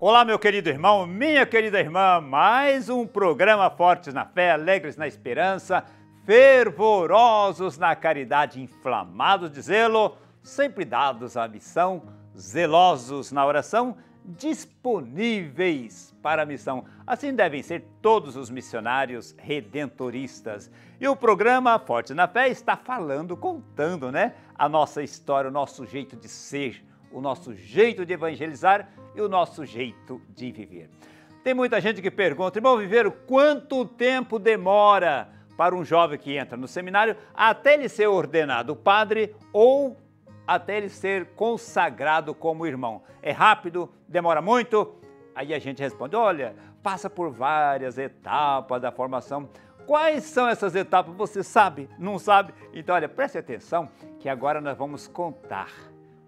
Olá, meu querido irmão, minha querida irmã, mais um programa Fortes na Fé, Alegres na Esperança, fervorosos na caridade, inflamados de zelo, sempre dados à missão, zelosos na oração, disponíveis para a missão. Assim devem ser todos os missionários redentoristas. E o programa Fortes na Fé está contando, a nossa história, o nosso jeito de ser, o nosso jeito de evangelizar e o nosso jeito de viver. Tem muita gente que pergunta, irmão Viveiro, quanto tempo demora para um jovem que entra no seminário até ele ser ordenado padre ou até ele ser consagrado como irmão? É rápido? Demora muito? Aí a gente responde, olha, passa por várias etapas da formação. Quais são essas etapas? Você sabe? Não sabe? Então, olha, preste atenção que agora nós vamos contar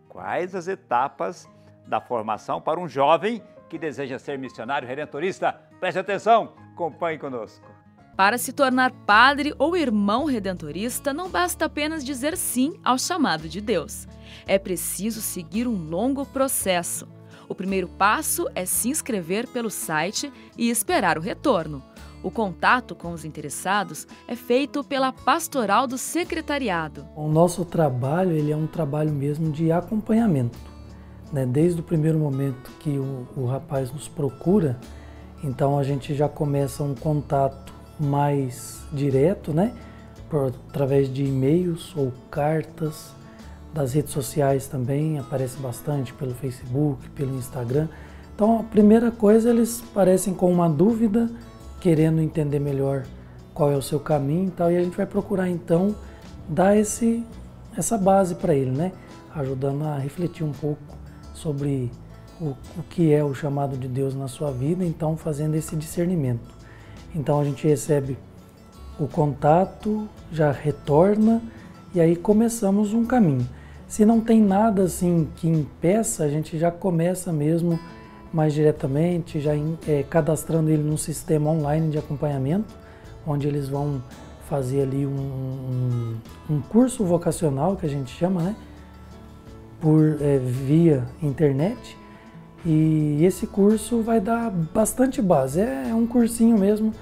quais as etapas da formação para um jovem que deseja ser missionário redentorista. Preste atenção, acompanhe conosco. Para se tornar padre ou irmão redentorista, não basta apenas dizer sim ao chamado de Deus. É preciso seguir um longo processo. O primeiro passo é se inscrever pelo site e esperar o retorno. O contato com os interessados é feito pela Pastoral do Secretariado. O nosso trabalho ele é um trabalho mesmo de acompanhamento. Desde o primeiro momento que o rapaz nos procura, então a gente já começa um contato mais direto, através de e-mails ou cartas, das redes sociais também, aparece bastante pelo Facebook, pelo Instagram. Então a primeira coisa, eles parecem com uma dúvida, querendo entender melhor qual é o seu caminho e tal, e a gente vai procurar então dar essa base para ele, ajudando a refletir um pouco sobre o que é o chamado de Deus na sua vida, então fazendo esse discernimento. Então a gente recebe o contato, já retorna e aí começamos um caminho. Se não tem nada assim que impeça, a gente já começa mesmo mais diretamente, já cadastrando ele num sistema online de acompanhamento, onde eles vão fazer ali um curso vocacional, que a gente chama, via internet. E esse curso vai dar bastante base, é um cursinho mesmo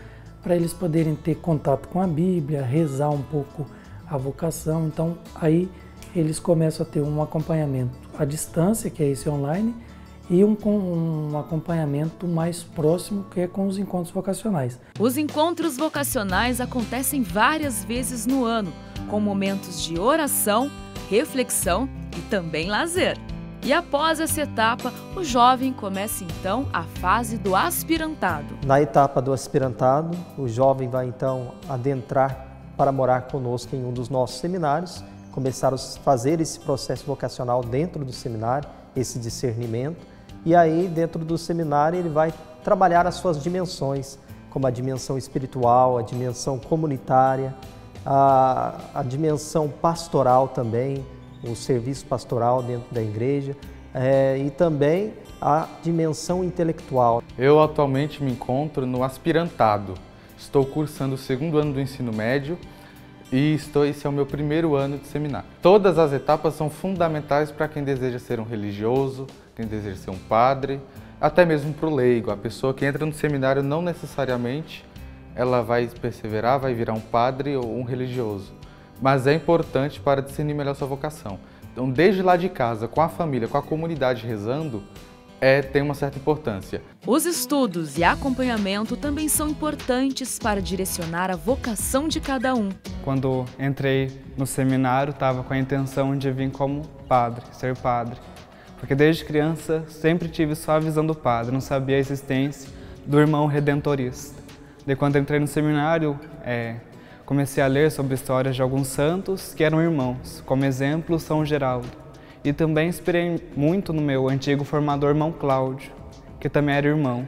para eles poderem ter contato com a Bíblia, rezar um pouco a vocação. Então aí eles começam a ter um acompanhamento à distância, que é esse online, e um acompanhamento mais próximo, que é com os encontros vocacionais. Os encontros vocacionais acontecem várias vezes no ano, com momentos de oração, reflexão e também lazer. E após essa etapa, o jovem começa então a fase do aspirantado. Na etapa do aspirantado, o jovem vai então adentrar para morar conosco em um dos nossos seminários, começar a fazer esse processo vocacional dentro do seminário, esse discernimento. E aí, dentro do seminário, ele vai trabalhar as suas dimensões, como a dimensão espiritual, a dimensão comunitária, a dimensão pastoral também, o serviço pastoral dentro da igreja, e também a dimensão intelectual. Eu atualmente me encontro no aspirantado. Estou cursando o 2º ano do ensino médio e esse é o meu primeiro ano de seminário. Todas as etapas são fundamentais para quem deseja ser um religioso, quem deseja ser um padre, até mesmo para o leigo. A pessoa que entra no seminário não necessariamente ela vai perseverar, vai virar um padre ou um religioso, mas é importante para discernir melhor sua vocação. Então, desde lá de casa, com a família, com a comunidade rezando, tem uma certa importância. Os estudos e acompanhamento também são importantes para direcionar a vocação de cada um. Quando entrei no seminário, estava com a intenção de vir como padre, ser padre. Porque desde criança sempre tive só a visão do padre, não sabia a existência do irmão redentorista. Daí quando entrei no seminário, comecei a ler sobre histórias de alguns santos que eram irmãos, como exemplo São Geraldo. E também inspirei muito no meu antigo formador irmão Cláudio, que também era irmão.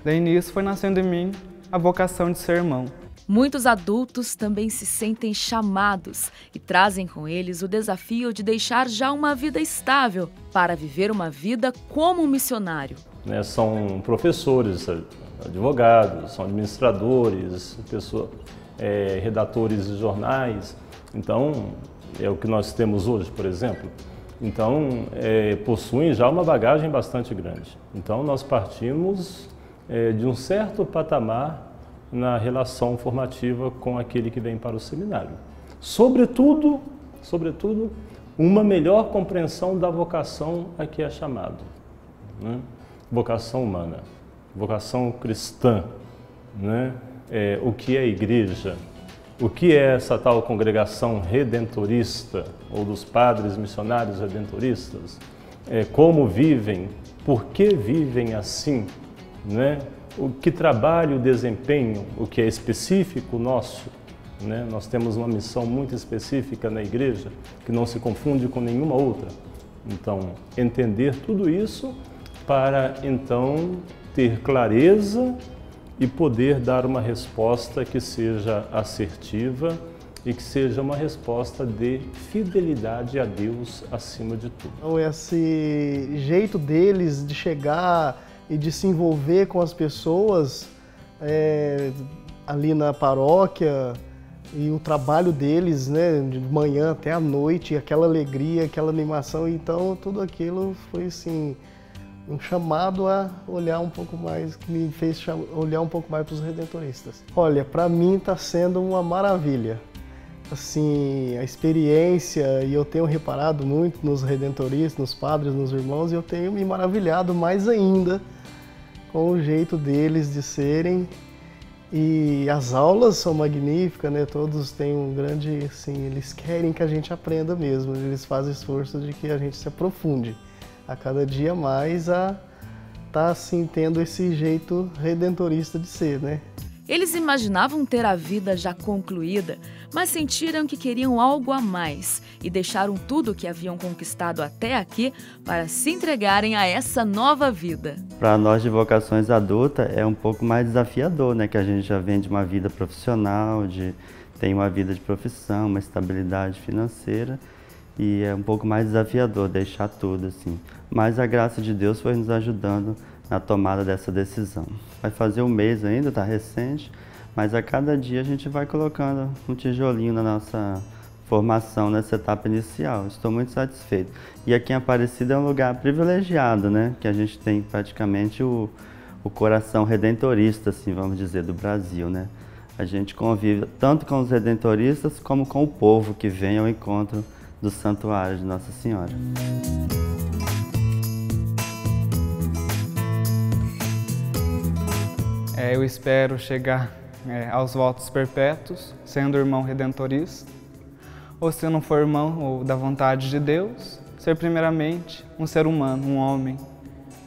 Daí nisso foi nascendo em mim a vocação de ser irmão. Muitos adultos também se sentem chamados e trazem com eles o desafio de deixar já uma vida estável para viver uma vida como um missionário. São professores, advogados, são administradores, redatores de jornais. Então, é o que nós temos hoje, por exemplo. Então, possuem já uma bagagem bastante grande. Então, nós partimos de um certo patamar na relação formativa com aquele que vem para o seminário. Sobretudo, uma melhor compreensão da vocação a que é chamado, né? Vocação humana, vocação cristã, né? O que é a igreja, o que é essa tal congregação redentorista, ou dos padres missionários redentoristas, como vivem, por que vivem assim, né? O que trabalho desempenham, o que é específico nosso, né? Nós temos uma missão muito específica na igreja, que não se confunde com nenhuma outra. Então, entender tudo isso para, então, ter clareza e poder dar uma resposta que seja assertiva e que seja uma resposta de fidelidade a Deus acima de tudo. Então, esse jeito deles de chegar e de se envolver com as pessoas ali na paróquia, e o trabalho deles, né, de manhã até à noite, aquela alegria, aquela animação, então tudo aquilo foi assim, um chamado a olhar um pouco mais, que me fez olhar um pouco mais para os redentoristas. Olha, para mim está sendo uma maravilha. Assim, a experiência, e eu tenho reparado muito nos redentoristas, nos padres, nos irmãos, e eu tenho me maravilhado mais ainda com o jeito deles de serem. E as aulas são magníficas, né? Todos têm um grande, assim, eles querem que a gente aprenda mesmo, eles fazem esforço de que a gente se aprofunde a cada dia mais a estar assim, tendo esse jeito redentorista de ser, né? Eles imaginavam ter a vida já concluída, mas sentiram que queriam algo a mais e deixaram tudo o que haviam conquistado até aqui para se entregarem a essa nova vida. Para nós de vocações adultas é um pouco mais desafiador, né? Que a gente já vem de uma vida profissional, tem uma vida de profissão, uma estabilidade financeira e é um pouco mais desafiador deixar tudo assim. Mas a graça de Deus foi nos ajudando na tomada dessa decisão. Vai fazer um mês ainda, está recente, mas a cada dia a gente vai colocando um tijolinho na nossa formação nessa etapa inicial. Estou muito satisfeito. E aqui em Aparecida é um lugar privilegiado, né? Que a gente tem praticamente o coração redentorista, assim, vamos dizer, do Brasil, né? A gente convive tanto com os redentoristas como com o povo que vem ao encontro do Santuário de Nossa Senhora. Eu espero chegar aos votos perpétuos, sendo irmão redentorista, ou se não for irmão ou da vontade de Deus, ser primeiramente um ser humano, um homem,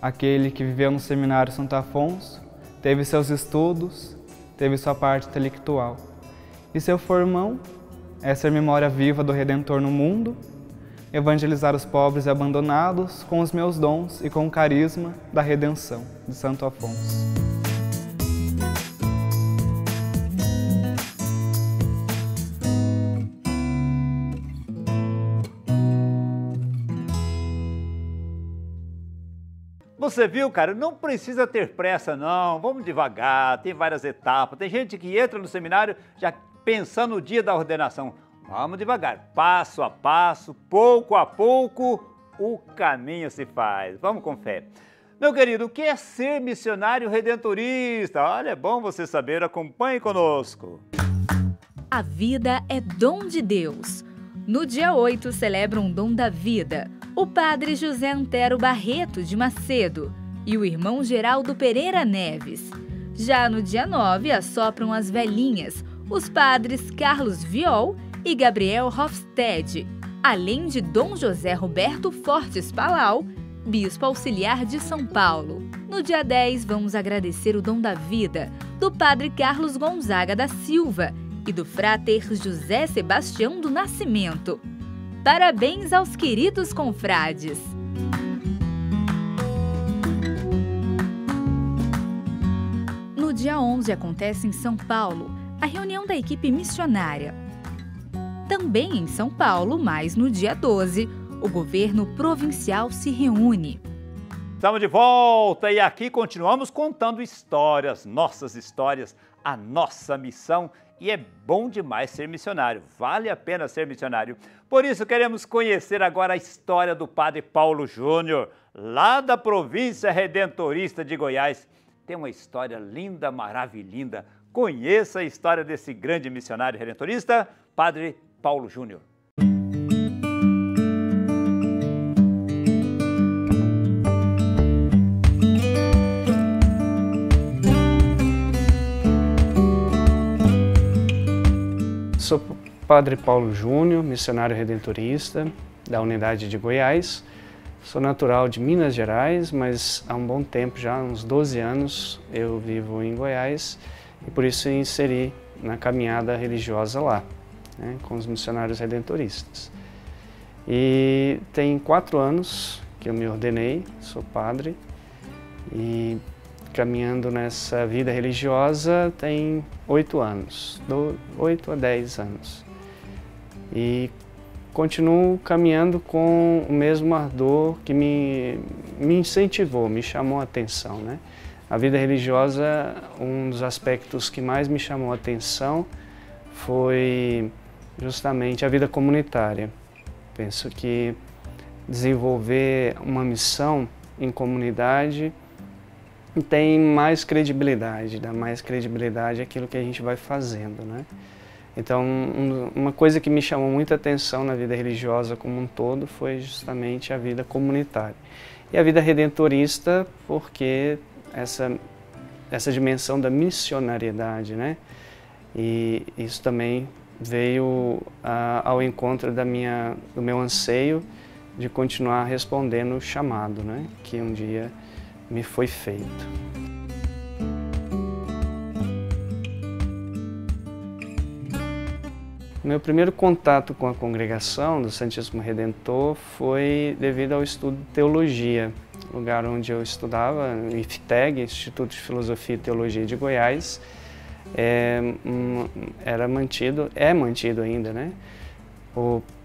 aquele que viveu no Seminário Santo Afonso, teve seus estudos, teve sua parte intelectual. E se eu for irmão, é ser memória viva do Redentor no mundo, evangelizar os pobres e abandonados com os meus dons e com o carisma da redenção de Santo Afonso. Você viu, cara? Não precisa ter pressa, não. Vamos devagar, tem várias etapas. Tem gente que entra no seminário já pensando no dia da ordenação. Vamos devagar, passo a passo, pouco a pouco, o caminho se faz. Vamos com fé. Meu querido, o que é ser missionário redentorista? Olha, é bom você saber, acompanhe conosco. A vida é dom de Deus. No dia 8, celebra um dom da vida, o padre José Antero Barreto de Macedo e o irmão Geraldo Pereira Neves. Já no dia 9, assopram as velhinhas, os padres Carlos Viol e Gabriel Hofstede, além de Dom José Roberto Fortes Palau, bispo auxiliar de São Paulo. No dia 10, vamos agradecer o dom da vida do padre Carlos Gonzaga da Silva e do fráter José Sebastião do Nascimento. Parabéns aos queridos confrades! No dia 11 acontece em São Paulo a reunião da equipe missionária. Também em São Paulo, mas no dia 12, o governo provincial se reúne. Estamos de volta e aqui continuamos contando histórias, nossas histórias, a nossa missão E é bom demais ser missionário, vale a pena ser missionário. Por isso queremos conhecer agora a história do Padre Paulo Júnior, lá da província redentorista de Goiás. Tem uma história linda, maravilhosa. Conheça a história desse grande missionário redentorista, Padre Paulo Júnior. Sou Padre Paulo Júnior, missionário redentorista da unidade de Goiás. Sou natural de Minas Gerais, mas há um bom tempo, já uns 12 anos, eu vivo em Goiás e por isso inseri na caminhada religiosa lá, né, com os missionários redentoristas. E tem 4 anos que eu me ordenei, sou padre, e caminhando nessa vida religiosa tem 8 anos, 8 a 10 anos. E continuo caminhando com o mesmo ardor que me incentivou, me chamou a atenção, né? A vida religiosa, um dos aspectos que mais me chamou a atenção foi justamente a vida comunitária. Penso que desenvolver uma missão em comunidade tem mais credibilidade, dá mais credibilidade àquilo que a gente vai fazendo, né? Então, uma coisa que me chamou muita atenção na vida religiosa como um todo foi justamente a vida comunitária. E a vida redentorista, porque essa dimensão da missionariedade, né? E isso também veio ao encontro do meu anseio de continuar respondendo o chamado, né? Que um dia me foi feito. Meu primeiro contato com a congregação do Santíssimo Redentor foi devido ao estudo de teologia, lugar onde eu estudava, no IFTEG, Instituto de Filosofia e Teologia de Goiás. É mantido ainda, né,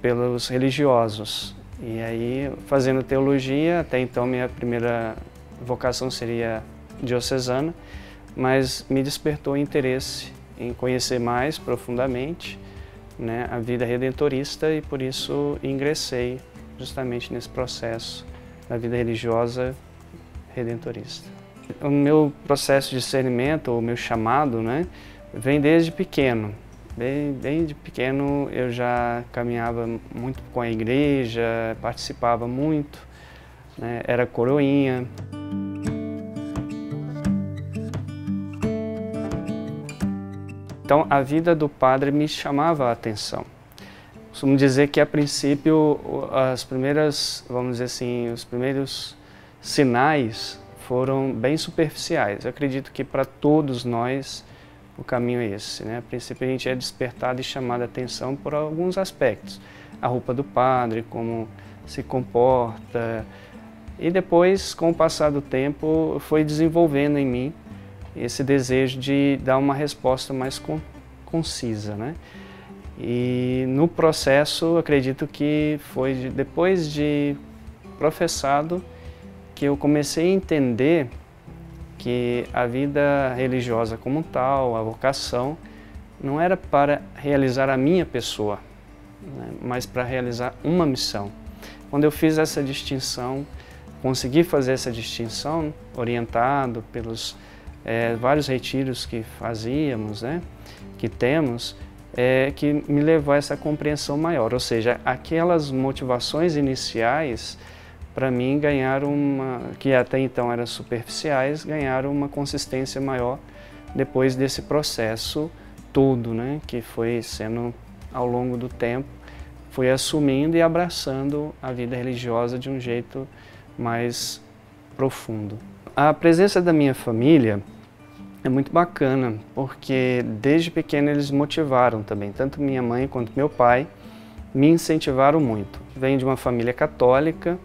pelos religiosos. E aí, fazendo teologia, até então minha primeira vocação seria diocesana, mas me despertou interesse em conhecer mais profundamente, né, a vida redentorista e por isso ingressei justamente nesse processo da vida religiosa redentorista. O meu processo de discernimento, o meu chamado, né, vem desde pequeno. Bem de pequeno eu já caminhava muito com a igreja, participava muito, né, era coroinha. Então, a vida do padre me chamava a atenção. Costumo dizer que, a princípio, as primeiras, vamos dizer assim, os primeiros sinais foram bem superficiais. Eu acredito que para todos nós o caminho é esse, né? A princípio, a gente é despertado e chamado a atenção por alguns aspectos. A roupa do padre, como se comporta. E depois, com o passar do tempo, foi desenvolvendo em mim esse desejo de dar uma resposta mais concisa, né? E no processo, acredito que foi depois de professado que eu comecei a entender que a vida religiosa como tal, a vocação, não era para realizar a minha pessoa, né, mas para realizar uma missão. Quando eu fiz essa distinção, consegui fazer essa distinção, orientado pelos vários retiros que fazíamos, né, que temos, que me levou a essa compreensão maior. Ou seja, aquelas motivações iniciais, para mim, ganharam que até então eram superficiais, ganharam uma consistência maior depois desse processo todo, né, que foi sendo, ao longo do tempo, fui assumindo e abraçando a vida religiosa de um jeito mais profundo. A presença da minha família é muito bacana, porque desde pequeno eles motivaram também, tanto minha mãe quanto meu pai me incentivaram muito. Venho de uma família católica,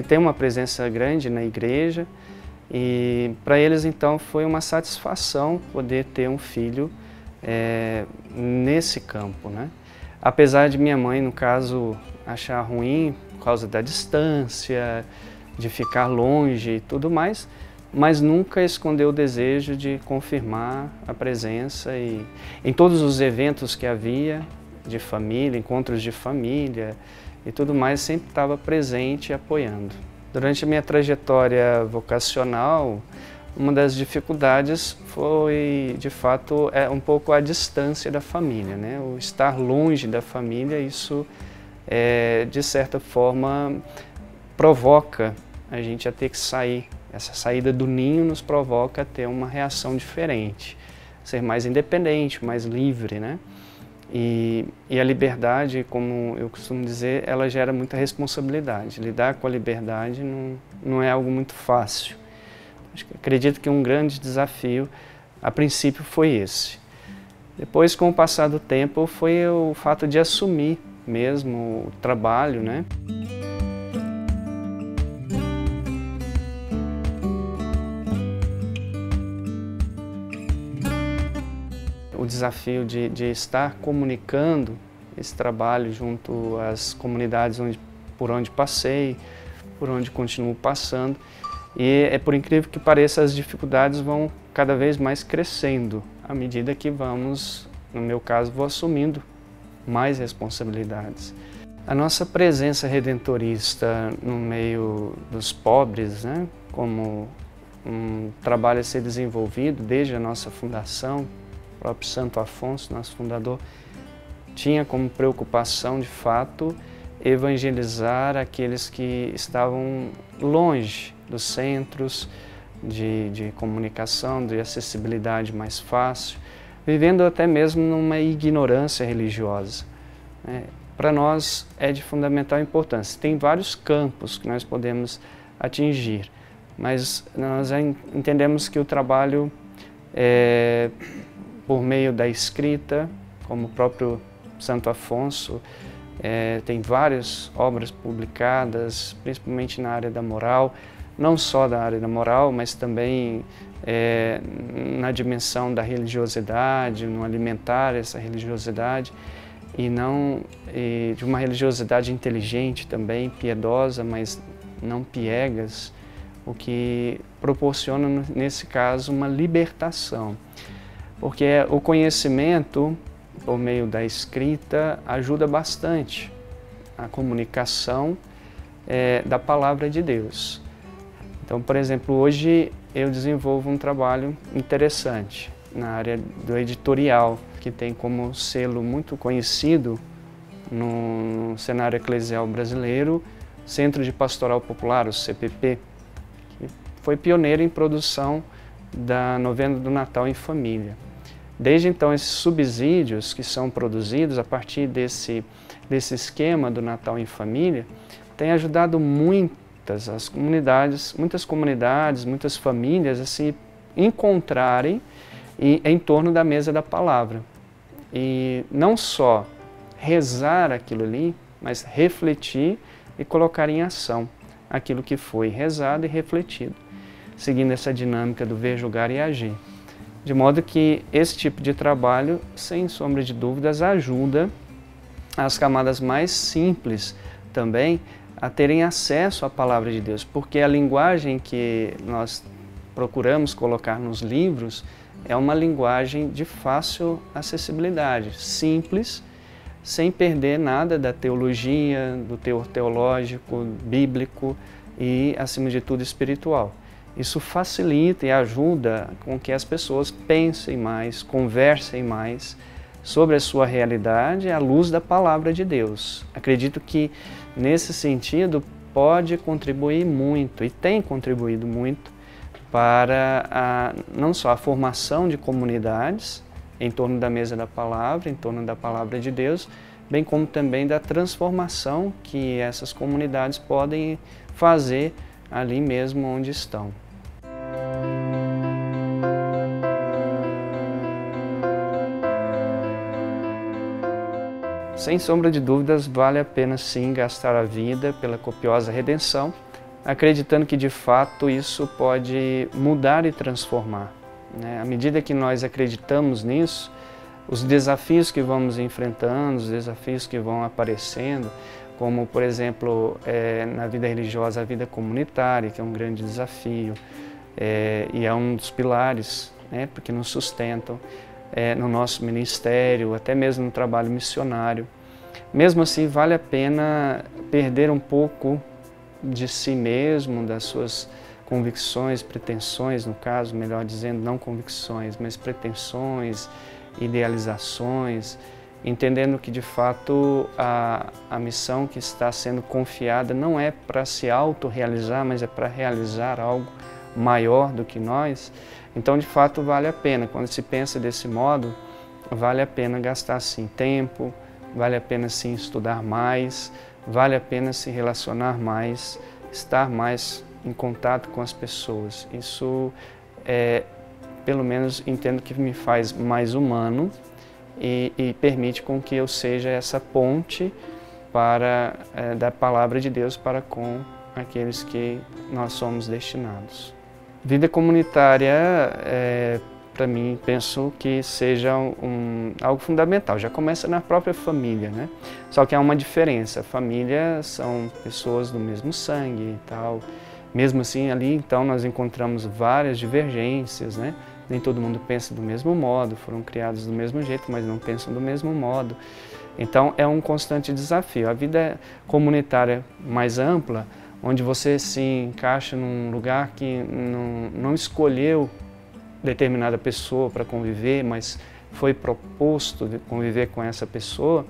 tem uma presença grande na igreja, e para eles então foi uma satisfação poder ter um filho nesse campo, né? Apesar de minha mãe, no caso, achar ruim por causa da distância, de ficar longe e tudo mais, mas nunca escondeu o desejo de confirmar a presença e em todos os eventos que havia de família, encontros de família e tudo mais, sempre estava presente e apoiando. Durante a minha trajetória vocacional, uma das dificuldades foi, de fato, um pouco a distância da família, né? O estar longe da família, isso, de certa forma, provoca a gente a ter que sair. Essa saída do ninho nos provoca a ter uma reação diferente, ser mais independente, mais livre, né? E a liberdade, como eu costumo dizer, ela gera muita responsabilidade. Lidar com a liberdade não é algo muito fácil. Acredito que um grande desafio, a princípio, foi esse. Depois, com o passar do tempo, foi o fato de assumir mesmo o trabalho, né? O desafio de estar comunicando esse trabalho junto às comunidades por onde passei, por onde continuo passando. E por incrível que pareça, as dificuldades vão cada vez mais crescendo à medida que vamos, no meu caso, vou assumindo mais responsabilidades. A nossa presença redentorista no meio dos pobres, né, como um trabalho a ser desenvolvido desde a nossa fundação, o próprio Santo Afonso, nosso fundador, tinha como preocupação, de fato, evangelizar aqueles que estavam longe dos centros de comunicação, de acessibilidade mais fácil, vivendo até mesmo numa ignorância religiosa. Para nós é de fundamental importância. Tem vários campos que nós podemos atingir, mas nós entendemos que o trabalho por meio da escrita, como o próprio Santo Afonso, tem várias obras publicadas, principalmente na área da moral, não só da área da moral, mas também na dimensão da religiosidade, no alimentar essa religiosidade, e de uma religiosidade inteligente também, piedosa, mas não piegas, o que proporciona, nesse caso, uma libertação. Porque o conhecimento, por meio da escrita, ajuda bastante a comunicação da palavra de Deus. Então, por exemplo, hoje eu desenvolvo um trabalho interessante na área do editorial, que tem como selo muito conhecido no cenário eclesial brasileiro, Centro de Pastoral Popular, o CPP, que foi pioneiro em produção da novena do Natal em Família. Desde então, esses subsídios que são produzidos a partir desse esquema do Natal em Família, têm ajudado muitas comunidades, muitas famílias a se encontrarem em torno da mesa da palavra. E não só rezar aquilo ali, mas refletir e colocar em ação aquilo que foi rezado e refletido, seguindo essa dinâmica do ver, julgar e agir. De modo que esse tipo de trabalho, sem sombra de dúvidas, ajuda as camadas mais simples também a terem acesso à palavra de Deus, porque a linguagem que nós procuramos colocar nos livros é uma linguagem de fácil acessibilidade, simples, sem perder nada da teologia, do teor teológico, bíblico e, acima de tudo, espiritual. Isso facilita e ajuda com que as pessoas pensem mais, conversem mais sobre a sua realidade à luz da palavra de Deus. Acredito que, nesse sentido, pode contribuir muito e tem contribuído muito para não só a formação de comunidades em torno da mesa da palavra, em torno da palavra de Deus, bem como também da transformação que essas comunidades podem fazer ali mesmo onde estão. Sem sombra de dúvidas, vale a pena sim gastar a vida pela copiosa redenção, acreditando que de fato isso pode mudar e transformar. À medida que nós acreditamos nisso, os desafios que vamos enfrentando, os desafios que vão aparecendo, como por exemplo na vida religiosa, a vida comunitária, que é um grande desafio, e é um dos pilares, né, porque nos sustentam no nosso ministério, até mesmo no trabalho missionário. Mesmo assim, vale a pena perder um pouco de si mesmo, das suas convicções, pretensões, no caso, melhor dizendo, não convicções, mas pretensões, idealizações, entendendo que de fato a missão que está sendo confiada não é para se autorrealizar, mas é para realizar algo maior do que nós. Então, de fato, vale a pena. Quando se pensa desse modo, vale a pena gastar sim tempo, vale a pena sim estudar mais, vale a pena se relacionar mais, estar mais em contato com as pessoas. Isso pelo menos entendo que me faz mais humano e permite com que eu seja essa ponte da palavra de Deus para com aqueles que nós somos destinados. Vida comunitária, para mim, penso que seja algo fundamental. Já começa na própria família, né? Só que há uma diferença. A família são pessoas do mesmo sangue e tal. Mesmo assim, ali, então, nós encontramos várias divergências, né? Nem todo mundo pensa do mesmo modo, foram criados do mesmo jeito, mas não pensam do mesmo modo. Então, é um constante desafio. A vida comunitária mais ampla, onde você se encaixa num lugar que não escolheu determinada pessoa para conviver, mas foi proposto de conviver com essa pessoa,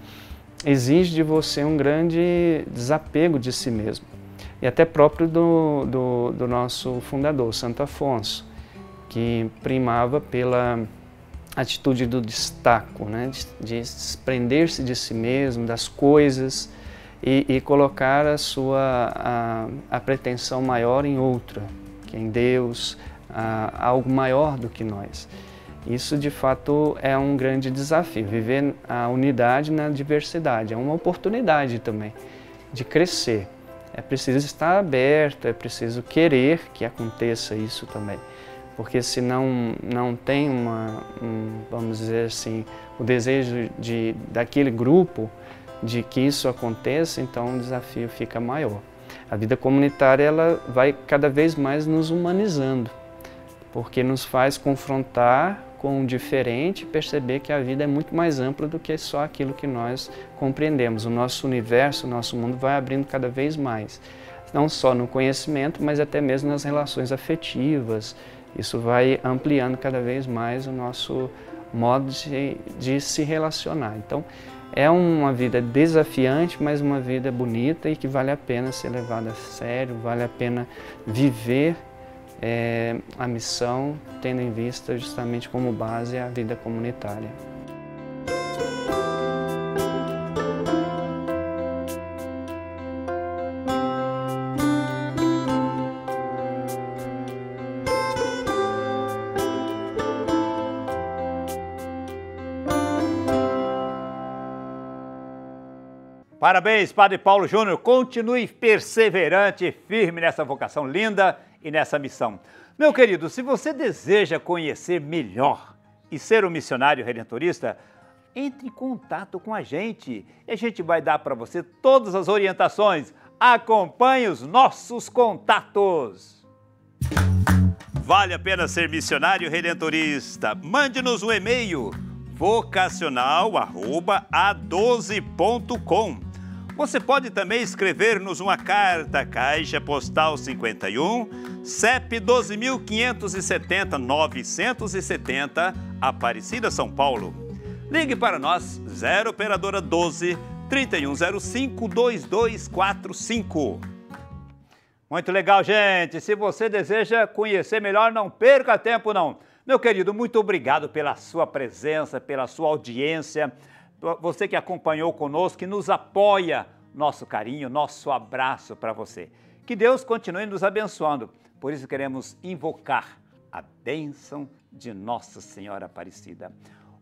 exige de você um grande desapego de si mesmo. E até próprio do nosso fundador, Santo Afonso, que primava pela atitude do destaco, né? de desprender-se de si mesmo, das coisas, e colocar a pretensão maior em outra, que é em Deus, algo maior do que nós. Isso, de fato, é um grande desafio, viver a unidade na diversidade. É uma oportunidade também de crescer. É preciso estar aberto, é preciso querer que aconteça isso também. Porque se não tem vamos dizer assim, o desejo daquele grupo de que isso aconteça, então o desafio fica maior. A vida comunitária ela vai cada vez mais nos humanizando, porque nos faz confrontar com o diferente e perceber que a vida é muito mais ampla do que só aquilo que nós compreendemos. O nosso universo, o nosso mundo vai abrindo cada vez mais, não só no conhecimento, mas até mesmo nas relações afetivas. Isso vai ampliando cada vez mais o nosso modo de se relacionar. Então, é uma vida desafiante, mas uma vida bonita e que vale a pena ser levada a sério, vale a pena viver a missão, tendo em vista justamente como base a vida comunitária. Parabéns, Padre Paulo Júnior. Continue perseverante e firme nessa vocação linda e nessa missão. Meu querido, se você deseja conhecer melhor e ser um missionário redentorista, entre em contato com a gente e a gente vai dar para você todas as orientações. Acompanhe os nossos contatos. Vale a pena ser missionário redentorista? Mande-nos um e-mail vocacional@a12.com. Você pode também escrever-nos uma carta, Caixa Postal 51, CEP 12.570-970, Aparecida, São Paulo. Ligue para nós, 0 Operadora 12 3105 2245. Muito legal, gente. Se você deseja conhecer melhor, não perca tempo, não. Meu querido, muito obrigado pela sua presença, pela sua audiência. Você que acompanhou conosco, que nos apoia, nosso carinho, nosso abraço para você. Que Deus continue nos abençoando. Por isso queremos invocar a bênção de Nossa Senhora Aparecida.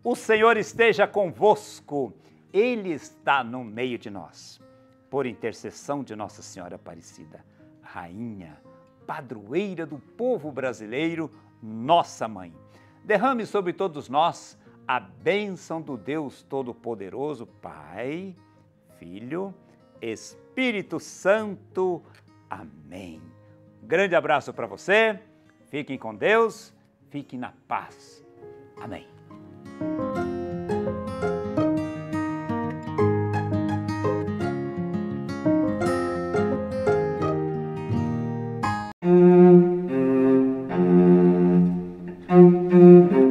O Senhor esteja convosco, Ele está no meio de nós. Por intercessão de Nossa Senhora Aparecida, Rainha, padroeira do povo brasileiro, nossa Mãe, derrame sobre todos nós a bênção do Deus Todo-Poderoso, Pai, Filho, Espírito Santo. Amém. Grande abraço para você, Fiquem com Deus, fiquem na paz. Amém. Música